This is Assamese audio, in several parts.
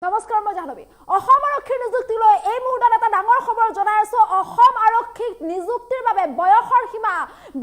নমস্কাৰ মই জাহ্নবী অসম আৰক্ষীৰ নিযুক্তিলৈ এই মুহূৰ্তত এটা ডাঙৰ খবৰ জনাই আছো অসম আৰক্ষীক নিযুক্তিৰ বাবে বয়সৰ সীমা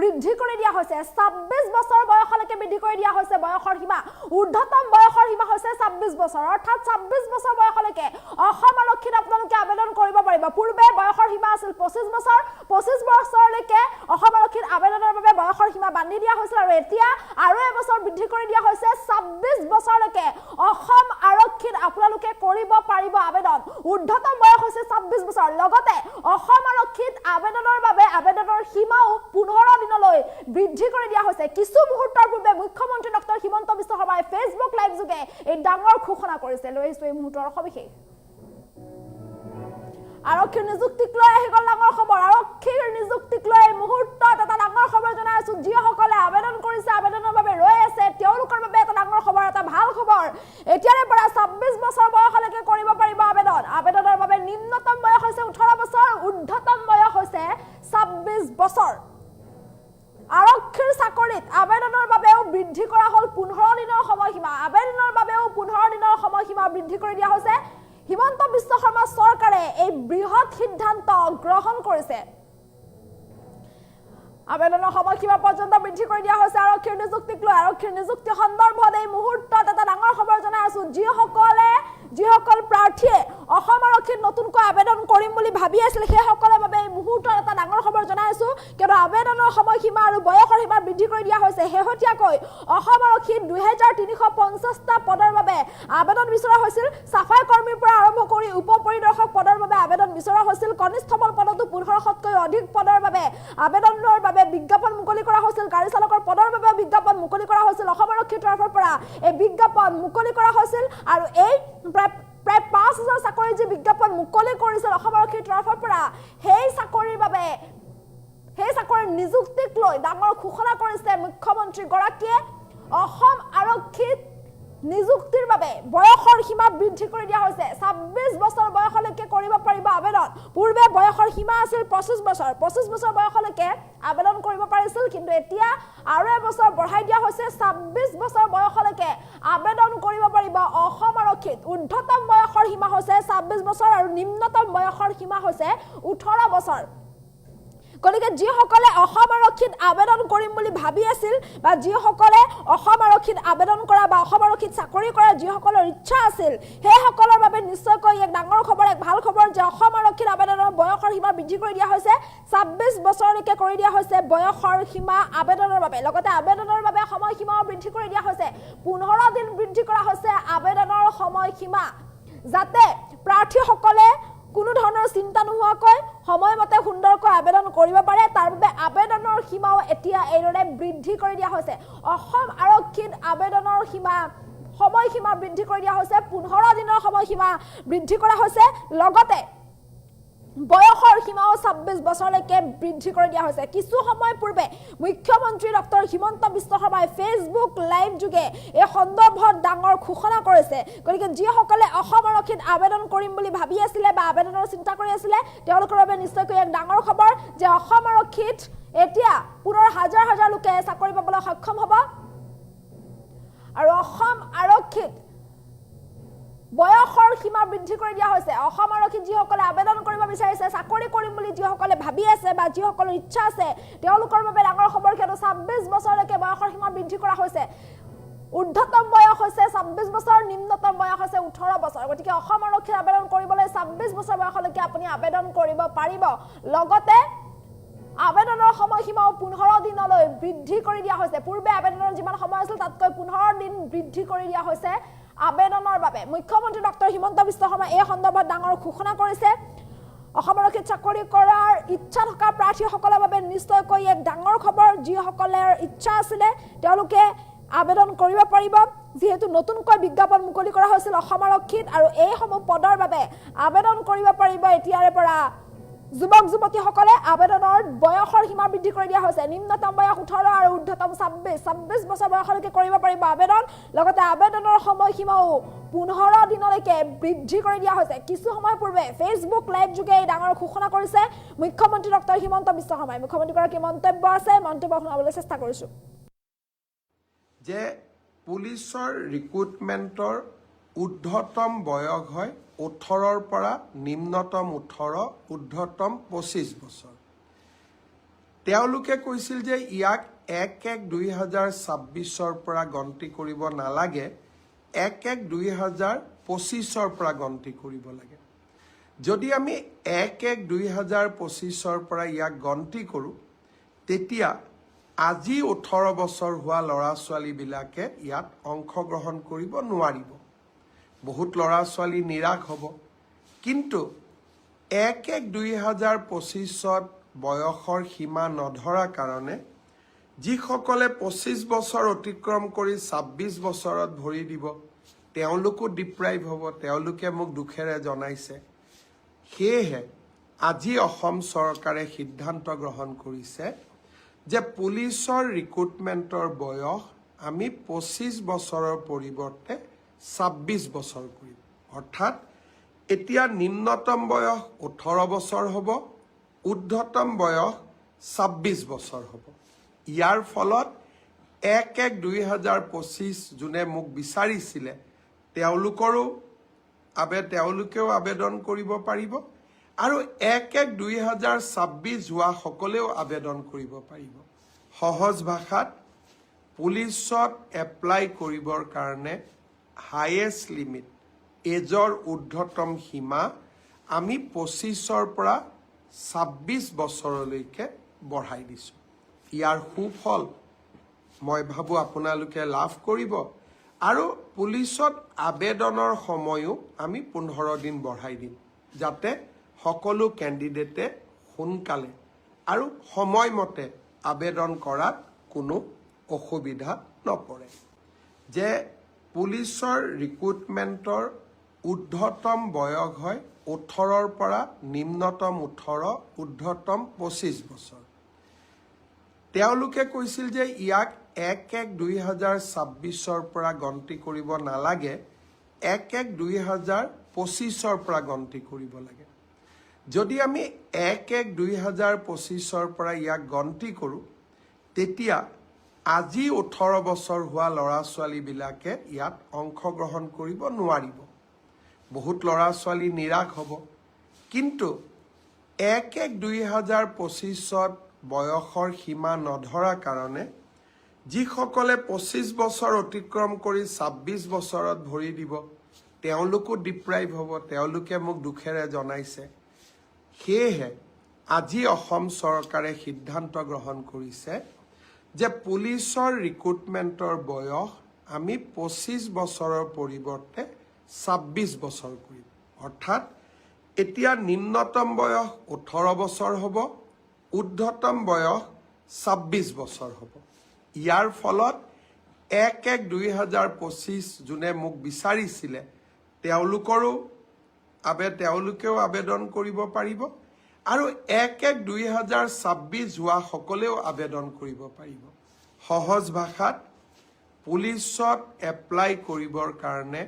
বৃদ্ধি কৰি দিয়া হৈছে 26 বছৰ বয়সলৈকে বৃদ্ধি কৰি দিয়া হৈছে বয়সৰ সীমা ঊৰ্ধ্বতম বয়সৰ সীমা হৈছে 26 বছৰ অৰ্থাৎ 26 বছৰ বয়সলৈকে অসম আৰক্ষীত আপোনালোকে আবেদন কৰিব পাৰিব পূৰ্বে বয়সৰ সীমা আছিল 25 বছৰ 25 বছৰলৈকে অসম আৰক্ষীত আবেদনৰ বাবে বয়সৰ সীমা বান্ধি দিয়া হৈছিল আৰু এতিয়া আৰু এবছৰ বৃদ্ধি কৰি দিয়া হৈছে 26 বছৰলৈকে অসম আৰক্ষীত আপোনালোকে কৰিব পাৰিব আবেদন ঊৰ্ধ্বতম বয়স হৈছে 26 বছৰ লগতে অসম আৰক্ষীত আবেদনৰ বাবে আবেদনৰ সীমাও 15 দিনলৈ বৃদ্ধি কৰি দিয়া হৈছে কিছু মুহূৰ্তৰ পূৰ্বে মুখ্যমন্ত্ৰী ডক্টৰ হিমন্ত বিশ্ব শৰ্মাই ফেচবুক লাইভ যোগে এই ডাঙৰ ঘোষণা কৰিছে লৈ আহিছো এই মুহূৰ্তৰ সবিশেষ আৰক্ষীৰ নিযুক্তিক লৈ আহি গল ডাঙৰ খবৰ আৰক্ষীৰ নিযুক্তিক লৈ এই মুহূৰ্তত এটা ডাঙৰ খবৰ জনাই আছো যিসকলে আবেদন কৰিছে আবেদনৰ বাবে ৰৈ আছে তেওঁলোকৰ বাবে এটা ডাঙৰ খবৰ এটা ভাল খবৰ এতিয়াৰে পৰা 26 বছৰ বয়সলৈকে কৰিব পাৰিব আবেদন আবেদনৰ বাবে নিম্নতম বয়স হৈছে 18 বছৰ ঊৰ্ধ্বতম বয়স হৈছে 26 বছৰ আৰক্ষীৰ চাকৰিত আবেদনৰ বাবেও বৃদ্ধি কৰা হল 15 দিনৰ সময়সীমা আবেদনৰ বাবেও 15 দিনৰ সময়সীমা বৃদ্ধি কৰি দিয়া হৈছে হিমন্ত বিশ্ব শৰ্মা চৰকাৰে এই বৃহৎ সিদ্ধান্ত গ্ৰহণ কৰিছে আবেদনৰ সময়সীমা পৰ্যন্ত বৃদ্ধি কৰি দিয়া হৈছে আৰক্ষীৰ নিযুক্তিক লৈ আৰক্ষীৰ নিযুক্তি সন্দৰ্ভত এই মুহূৰ্তত এটা ডাঙৰ খবৰ জনাই আছো যিসকল প্ৰাৰ্থীয়ে অসম আৰক্ষীত নতুনকৈ আবেদন কৰিম বুলি ভাবি আছিল সেইসকলৰ বাবে এই মুহূৰ্তত এটা ডাঙৰ খবৰ জনাই আছো কিয়নো আবেদনৰ সময়সীমা আৰু বয়সৰ সীমা বৃদ্ধি কৰি দিয়া হৈছে শেহতীয়াকৈ অসম আৰক্ষীত 2350টা পদৰ বাবে আবেদন বিচৰা হৈছিল সাফাই কৰ্মীৰ পৰা আৰম্ভ কৰি উপ পৰিদৰ্শক পদৰ বাবে আবেদন বিচৰা হৈছিল কনিষ্ঠবল পদতো 1500তকৈ অধিক পদৰ বাবে আবেদনৰ বাবে বিজ্ঞাপন মুকলি কৰা হৈছিল গাড়ী চালকৰ পদৰ বাবে বিজ্ঞাপন মুকলি কৰা হৈছিল অসম আৰক্ষীৰ তৰফৰ পৰা এই বিজ্ঞাপন মুকলি কৰা হৈছিল আৰু এই প্ৰায় 5000 চাকৰি যি বিজ্ঞাপন মুকলি কৰিছিল অসম আৰক্ষীৰ তৰফৰ পৰা সেই চাকৰিৰ বাবে সেই চাকৰিৰ নিযুক্তিক লৈ ডাঙৰ ঘোষণা কৰিছে মুখ্যমন্ত্ৰী গৰাকীয়ে অসম আৰক্ষীত নিযুক্তিৰ বাবে বয়সৰ সীমা বৃদ্ধি কৰি দিয়া হৈছে 26 বছৰ বয়সলৈকে কৰিব পাৰিব আবেদন পূৰ্বে বয়সৰ সীমা আছিল 25 বছৰ বয়সলৈকে আবেদন কৰিব পাৰিছিল কিন্তু এতিয়া আৰু এবছৰ বঢ়াই দিয়া হৈছে 26 বছৰ বয়সলৈকে আবেদন কৰিব পাৰিব অসম আৰক্ষীত ঊৰ্ধ্বতম বয়সৰ সীমা হৈছে 26 বছৰ আৰু নিম্নতম বয়সৰ সীমা হৈছে 18 বছৰ গতিকে যিসকলে অসম আৰক্ষীত আবেদন কৰিম বুলি ভাবি আছিল বা যিসকলে অসম আৰক্ষীত আবেদন কৰা বা অসম আৰক্ষীত চাকৰি কৰা যিসকলৰ ইচ্ছা আছিল সেইসকলৰ বাবে নিশ্চয়কৈ এক ডাঙৰ খবৰ এক ভাল খবৰ যে অসম আৰক্ষীত আবেদনৰ বয়সৰ সীমা বৃদ্ধি কৰি দিয়া হৈছে 26 বছৰলৈকে কৰি দিয়া হৈছে বয়সৰ সীমা আবেদনৰ বাবে লগতে আবেদনৰ বাবে সময়সীমাও বৃদ্ধি কৰি দিয়া হৈছে 15 দিন বৃদ্ধি কৰা হৈছে আবেদনৰ সময়সীমা যাতে প্ৰাৰ্থীসকলে কোনো ধৰণৰ চিন্তা নোহোৱাকৈ সময়মতে সুন্দৰকৈ আবেদন কৰিব পাৰে তাৰ বাবে আবেদনৰ সীমাও এতিয়া এইদৰে বৃদ্ধি কৰি দিয়া হৈছে অসম আৰক্ষীত আবেদনৰ সময়সীমা বৃদ্ধি কৰি দিয়া হৈছে 15 দিনৰ সময়সীমা বৃদ্ধি কৰা হৈছে লগতে বয়সৰ সীমাও 26 বছৰলৈকে বৃদ্ধি কৰি দিয়া হৈছে কিছু সময় পূৰ্বে মুখ্যমন্ত্ৰী ডক্টৰ হিমন্ত বিশ্ব শৰ্মাই ফেচবুক লাইভ যোগে এই সন্দৰ্ভত ডাঙৰ ঘোষণা কৰিছে গতিকে যিসকলে অসম আৰক্ষীত আবেদন কৰিম বুলি ভাবি আছিলে বা আবেদনৰ চিন্তা কৰি আছিলে তেওঁলোকৰ বাবে নিশ্চয়কৈ এক ডাঙৰ খবৰ যে অসম আৰক্ষীত এতিয়া পুনৰ হাজাৰ লোকে চাকৰি পাবলৈ সক্ষম হ'ব আৰু অসম আৰক্ষীত বয়সৰ সীমা বৃদ্ধি কৰি দিয়া হৈছে অসম আৰক্ষীত যিসকলে আবেদন কৰিব বিচাৰিছে চাকৰি কৰিম বুলি যিসকলে ভাবি আছে বা যিসকলৰ ইচ্ছা আছে তেওঁলোকৰ বাবে ডাঙৰ খবৰ কিয়নো 26 বছৰলৈকে বয়সৰ সীমা বৃদ্ধি কৰা হৈছে ঊৰ্ধ্বতম বয়স হৈছে 26 বছৰ নিম্নতম বয়স হৈছে 18 বছৰ গতিকে অসম আৰক্ষীত আবেদন কৰিবলৈ 26 বছৰ বয়সলৈকে আপুনি আবেদন কৰিব পাৰিব লগতে আবেদনৰ সময়সীমাও 15 দিনলৈ বৃদ্ধি কৰি দিয়া হৈছে পূৰ্বে আবেদনৰ যিমান সময় আছিল তাতকৈ 15 দিন বৃদ্ধি কৰি দিয়া হৈছে আবেদনৰ বাবে মুখ্যমন্ত্ৰী ডক্টৰ হিমন্ত বিশ্ব শৰ্মা এই সন্দৰ্ভত ডাঙৰ ঘোষণা কৰিছে অসম আৰক্ষীত চাকৰি কৰাৰ ইচ্ছা থকা প্ৰাৰ্থীসকলৰ বাবে নিশ্চয়কৈ এক ডাঙৰ খবৰ যিসকলৰ ইচ্ছা আছিলে তেওঁলোকে আবেদন কৰিব পাৰিব যেহেতু নতুনকৈ বিজ্ঞাপন মুকলি কৰা হৈছিল অসম আৰক্ষীত আৰু এই সমূহ পদৰ বাবে আবেদন কৰিব পাৰিব এতিয়াৰে পৰা যুৱক যুৱতীসকলে আবেদনৰ বয়সৰ সীমা বৃদ্ধি কৰি দিয়া হৈছে নিম্নতম বয়স 18 আৰু ঊৰ্ধ্বতম 26 বছৰ বয়সলৈকে কৰিব পাৰিব আবেদন লগতে আবেদনৰ সময়সীমাও 15 দিনলৈকে বৃদ্ধি কৰি দিয়া হৈছে কিছু সময় পূৰ্বে ফেচবুক লাইভ যোগে ডাঙৰ ঘোষণা কৰিছে মুখ্যমন্ত্ৰী ডক্টৰ হিমন্ত বিশ্ব শৰ্মাই মুখ্যমন্ত্ৰীগৰাকীৰ মন্তব্য আছে মন্তব্য শুনাবলৈ চেষ্টা কৰিছো যে পুলিচৰ ৰিক্ৰুটমেণ্টৰ ঊৰ্ধ্বতম বয়স হয় 18ৰ পৰা নিম্নতম 18, ঊৰ্ধ্বতম 25 বছৰ। তেওঁলোকে কৈছিল যে ইয়াক 1-1-2026ৰ পৰা গন্তি কৰিব নালাগে, 1-1-2025ৰ পৰা গন্তি কৰিব লাগে। যদি আমি 1-1-2025ৰ পৰা ইয়াক গন্তি কৰোঁ, তেতিয়া আজি 18 বছৰ হোৱা ল'ৰা ছোৱালীবিলাকে ইয়াত অংশগ্ৰহণ কৰিব নোৱাৰিব। বহুত ল'ৰা ছোৱালী নিৰাশ হ'ব। কিন্তু 1-1-2025ত বয়সৰ সীমা নধৰা কাৰণে যিসকলে 25 বছৰ অতিক্ৰম কৰি 26 বছৰত ভৰি দিব, তেওঁলোকো ডিপ্ৰাইভ হ'ব। তেওঁলোকে মোক দুখেৰে জনাইছে। সেয়েহে আজি অসম চৰকাৰে সিদ্ধান্ত গ্ৰহণ কৰিছে যে পুলিচৰ ৰিক্ৰুটমেণ্টৰ বয়স আমি 25 বছৰৰ পৰিৱৰ্তে 26 বছৰ কৰিম। অৰ্থাৎ এতিয়া নিম্নতম বয়স 18 বছৰ হ'ব, ঊৰ্ধ্বতম বয়স 26 বছৰ হ'ব। ইয়াৰ ফলত 1-1-2025 যোনে মোক বিচাৰিছিলে তেওঁলোকেও আবেদন কৰিব পাৰিব, আৰু 1-1-2026 হোৱা সকলেও আবেদন কৰিব পাৰিব। সহজ ভাষাত পুলিচত এপ্লাই কৰিবৰ কাৰণে হাইয়েষ্ট লিমিট, এজৰ ঊৰ্ধ্বতম সীমা আমি 25ৰ পৰা 26 বছৰলৈকে বঢ়াই দিছোঁ। ইয়াৰ সুফল মই ভাবোঁ আপোনালোকে লাভ কৰিব, আৰু পুলিচত আবেদনৰ সময়ো আমি 15 দিন বঢ়াই দিম, যাতে সকলো কেণ্ডিডেটে সোনকালে আৰু সময়মতে আবেদন কৰাত কোনো অসুবিধা নপৰে। যে পুলিচৰ ৰিক্ৰুটমেণ্টৰ ঊৰ্ধ্বতম বয়স হয় 18ৰ পৰা নিম্নতম 18, ঊৰ্ধ্বতম 25 বছৰ। তেওঁলোকে কৈছিল যে ইয়াক 1-1-2026ৰ পৰা গন্তি কৰিব নালাগে, 1-1-2025ৰ পৰা গন্তি কৰিব লাগে। যদি আমি 1-1-2025ৰ পৰা ইয়াক গন্তি কৰোঁ, তেতিয়া আজি 18 বছৰ হোৱা ল'ৰা ছোৱালীবিলাকে ইয়াত অংশগ্ৰহণ কৰিব নোৱাৰিব। বহুত ল'ৰা ছোৱালী নিৰাশ হ'ব। কিন্তু 1-1-2025ত বয়সৰ সীমা নধৰা কাৰণে যিসকলে 25 বছৰ অতিক্ৰম কৰি 26 বছৰত ভৰি দিব, তেওঁলোকো ডিপ্ৰাইভ হ'ব। তেওঁলোকে মোক দুখেৰে জনাইছে। সেয়েহে আজি অসম চৰকাৰে সিদ্ধান্ত গ্ৰহণ কৰিছে যে পুলিচৰ ৰিক্ৰুটমেণ্টৰ বয়স আমি 25 বছৰৰ পৰিৱৰ্তে 26 বছৰ কৰিম। অৰ্থাৎ এতিয়া নিম্নতম বয়স 18 বছৰ হ'ব, ঊৰ্ধ্বতম বয়স 26 বছৰ হ'ব। ইয়াৰ ফলত 1-1-2025 যোনে মোক বিচাৰিছিলে তেওঁলোকেও আবেদন কৰিব পাৰিব, আৰু 1-1-2026 হোৱা সকলেও আবেদন কৰিব পাৰিব। সহজ ভাষাত পুলিচত এপ্লাই কৰিবৰ কাৰণে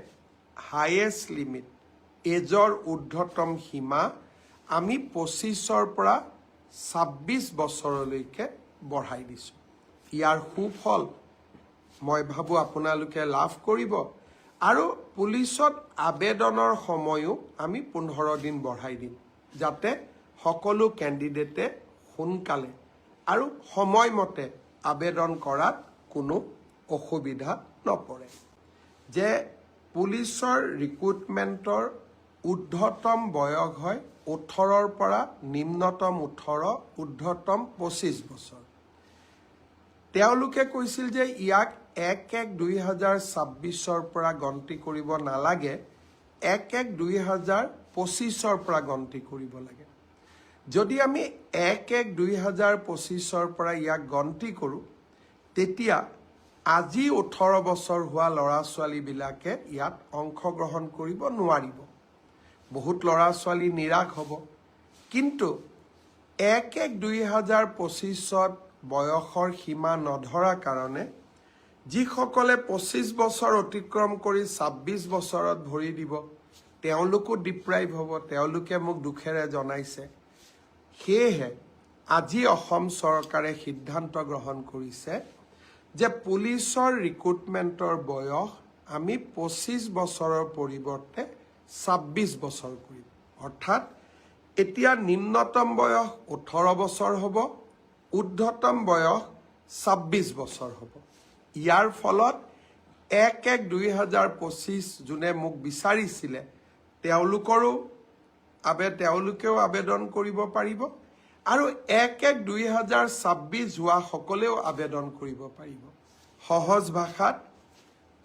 হাইয়েষ্ট লিমিট, এজৰ ঊৰ্ধ্বতম সীমা আমি 25ৰ পৰা 26 বছৰলৈকে বঢ়াই দিছোঁ। ইয়াৰ সুফল মই ভাবোঁ আপোনালোকে লাভ কৰিব, আৰু পুলিচত আবেদনৰ সময়ো আমি 15 দিন বঢ়াই দিম, যাতে সকলো কেণ্ডিডেটে সোনকালে আৰু সময়মতে আবেদন কৰাত কোনো অসুবিধা নপৰে। যে পুলিচৰ ৰিক্ৰুটমেণ্টৰ ঊৰ্ধ্বতম বয়স হয় 18ৰ পৰা নিম্নতম 18, ঊৰ্ধ্বতম 25 বছৰ। তেওঁলোকে কৈছিল যে ইয়াক 1-1-2026ৰ পৰা গন্তি কৰিব নালাগে, 1-1-2025ৰ পৰা গন্তি কৰিব লাগে। যদি আমি 1-1-2025ৰ পৰা ইয়াক গন্তি কৰোঁ, তেতিয়া আজি 18 বছৰ হোৱা ল'ৰা ছোৱালীবিলাকে ইয়াত অংশগ্ৰহণ কৰিব নোৱাৰিব। বহুত ল'ৰা ছোৱালী নিৰাশ হ'ব। কিন্তু 1-1-2025ত বয়সৰ সীমা নধৰা কাৰণে যিসকলে 25 বছৰ অতিক্ৰম কৰি 26 বছৰত ভৰি দিব, তেওঁলোকো ডিপ্ৰাইভ হ'ব। তেওঁলোকে মোক দুখেৰে জনাইছে। সেয়েহে আজি অসম চৰকাৰে সিদ্ধান্ত গ্ৰহণ কৰিছে যে পুলিচৰ ৰিক্ৰুটমেণ্টৰ বয়স আমি 25 বছৰৰ পৰিৱৰ্তে 26 বছৰ কৰিম। অৰ্থাৎ এতিয়া নিম্নতম বয়স 18 বছৰ হ'ব, ঊৰ্ধ্বতম বয়স 26 বছৰ হ'ব। ইয়াৰ ফলত 1-1-2025 যোনে মোক বিচাৰিছিলে তেওঁলোকেও আবেদন কৰিব পাৰিব আৰু 1-1-2026 হোৱা সকলেও আবেদন কৰিব পাৰিব। সহজ ভাষাত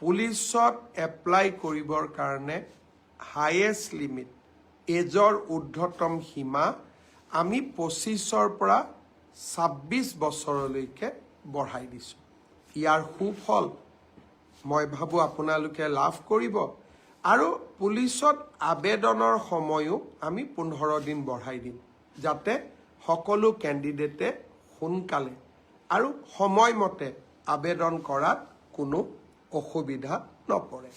পুলিচত এপ্লাই কৰিবৰ কাৰণে হাইয়েষ্ট লিমিট এজৰ ঊৰ্ধ্বতম সীমা আমি 25ৰ পৰা 26 বছৰলৈকে বঢ়াই দিছোঁ। ইয়াৰ সুফল মই ভাবোঁ আপোনালোকে লাভ কৰিব আৰু পুলিচত আবেদনৰ সময়ো আমি 15 দিন বঢ়াই দিম যাতে সকলো কেণ্ডিডেটে সোনকালে আৰু সময়মতে আবেদন কৰাত কোনো অসুবিধা নপৰে।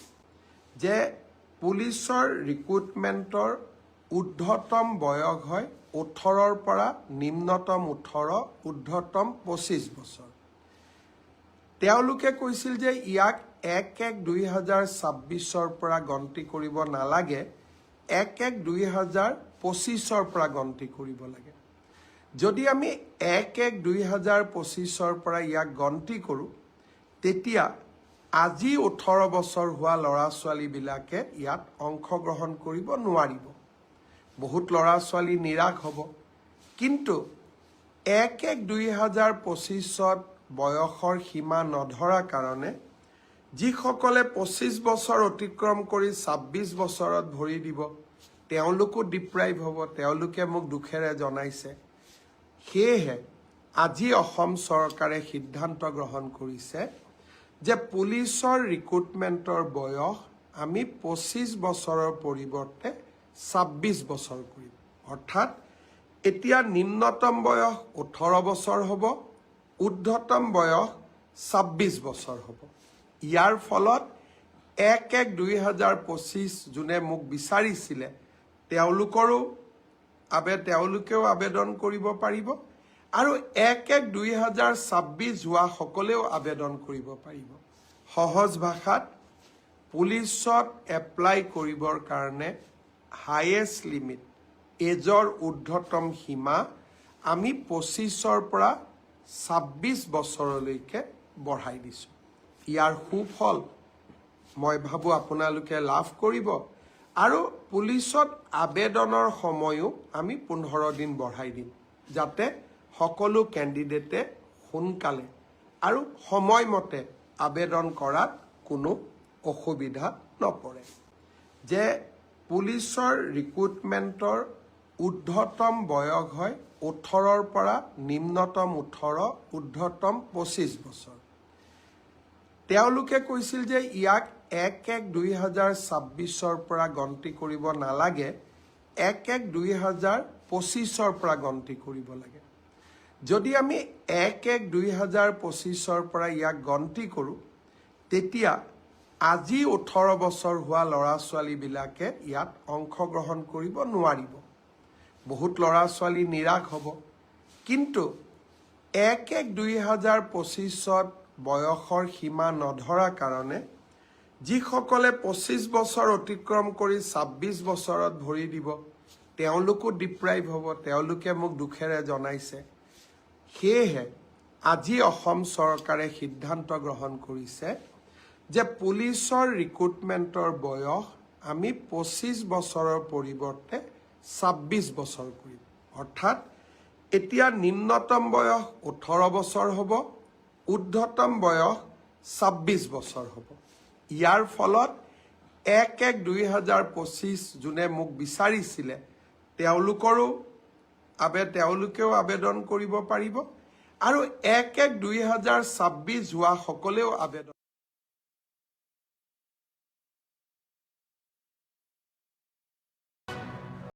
যে পুলিচৰ ৰিক্ৰুটমেণ্টৰ ঊৰ্ধ্বতম বয়স হয় 18ৰ পৰা নিম্নতম 18, ঊৰ্ধ্বতম 25 বছৰ। তেওঁলোকে কৈছিল যে ইয়াক 1-1-2026ৰ পৰা গন্তি কৰিব নালাগে, 1-1-2025ৰ পৰা গন্তি কৰিব লাগে। যদি আমি 1-1-2025ৰ পৰা ইয়াক গন্তি কৰোঁ তেতিয়া আজি 18 বছৰ হোৱা ল'ৰা ছোৱালীবিলাকে ইয়াত অংশগ্ৰহণ কৰিব নোৱাৰিব। বহুত ল'ৰা ছোৱালী নিৰাশ হ'ব। কিন্তু 1-1-2025ত বয়সৰ সীমা নধৰা কাৰণে যিসকলে 25 বছৰ অতিক্ৰম কৰি 26 বছৰত ভৰি দিব তেওঁলোকো ডিপ্ৰাইভ হ'ব, তেওঁলোকে মোক দুখেৰে জনাইছে। সেয়েহে আজি অসম চৰকাৰে সিদ্ধান্ত গ্ৰহণ কৰিছে যে পুলিচৰ ৰিক্ৰুটমেণ্টৰ বয়স আমি 25 বছৰৰ পৰিৱৰ্তে 26 বছৰ কৰিম। অৰ্থাৎ এতিয়া নিম্নতম বয়স 18 বছৰ হ'ব, ঊৰ্ধ্বতম বয়স 26 বছৰ হ'ব। ইয়াৰ ফলত 1-1-2025 যোনে মোক বিচাৰিছিলে তেওঁলোকেও আবেদন কৰিব পাৰিব আৰু 1-1-2026 হোৱা সকলেও আবেদন কৰিব পাৰিব। সহজ ভাষাত পুলিচত এপ্লাই কৰিবৰ কাৰণে হাইয়েষ্ট লিমিট এজৰ ঊৰ্ধ্বতম সীমা আমি 25ৰ পৰা 26 বছৰলৈকে বঢ়াই দিছোঁ। ইয়াৰ সুফল মই ভাবোঁ আপোনালোকে লাভ কৰিব আৰু পুলিচত আবেদনৰ সময়ো আমি 15 দিন বঢ়াই দিম যাতে সকলো কেণ্ডিডেটে সোনকালে আৰু সময়মতে আবেদন কৰাত কোনো অসুবিধা নপৰে। যে পুলিচৰ ৰিক্ৰুটমেণ্টৰ ঊৰ্ধ্বতম বয়স হয় 18ৰ পৰা নিম্নতম 18, ঊৰ্ধ্বতম 25 বছৰ। তেওঁলোকে কৈছিল যে ইয়াক 1-1-2026ৰ পৰা গন্তি কৰিব নালাগে, 1-1-2025ৰ পৰা গন্তি কৰিব লাগে। যদি আমি 1-1-2025ৰ পৰা ইয়াক গন্তি কৰোঁ তেতিয়া আজি 18 বছৰ হোৱা ল'ৰা ছোৱালীবিলাকে ইয়াত অংশগ্ৰহণ কৰিব নোৱাৰিব। বহুত ল'ৰা ছোৱালী নিৰাশ হ'ব। কিন্তু 1-1-2025ত বয়সৰ সীমা নধৰা কাৰণে যিসকলে 25 বছৰ অতিক্ৰম কৰি 26 বছৰত ভৰি দিব তেওঁলোকো ডিপ্ৰাইভ হ'ব, তেওঁলোকে মোক দুখেৰে জনাইছে। সেয়েহে আজি অসম চৰকাৰে সিদ্ধান্ত গ্ৰহণ কৰিছে যে পুলিচৰ ৰিক্ৰুটমেণ্টৰ বয়স আমি 25 বছৰৰ পৰিৱৰ্তে 26 বছৰ কৰিম। অৰ্থাৎ এতিয়া নিম্নতম বয়স 18 বছৰ হ'ব, ঊৰ্ধ্বতম বয়স 26 বছৰ হ'ব। ইয়াৰ ফলত 1-1-2025 যোনে মোক বিচাৰিছিলে তেওঁলোকেও আবেদন কৰিব পাৰিব আৰু 1-1-2026 হোৱা সকলেও আবেদন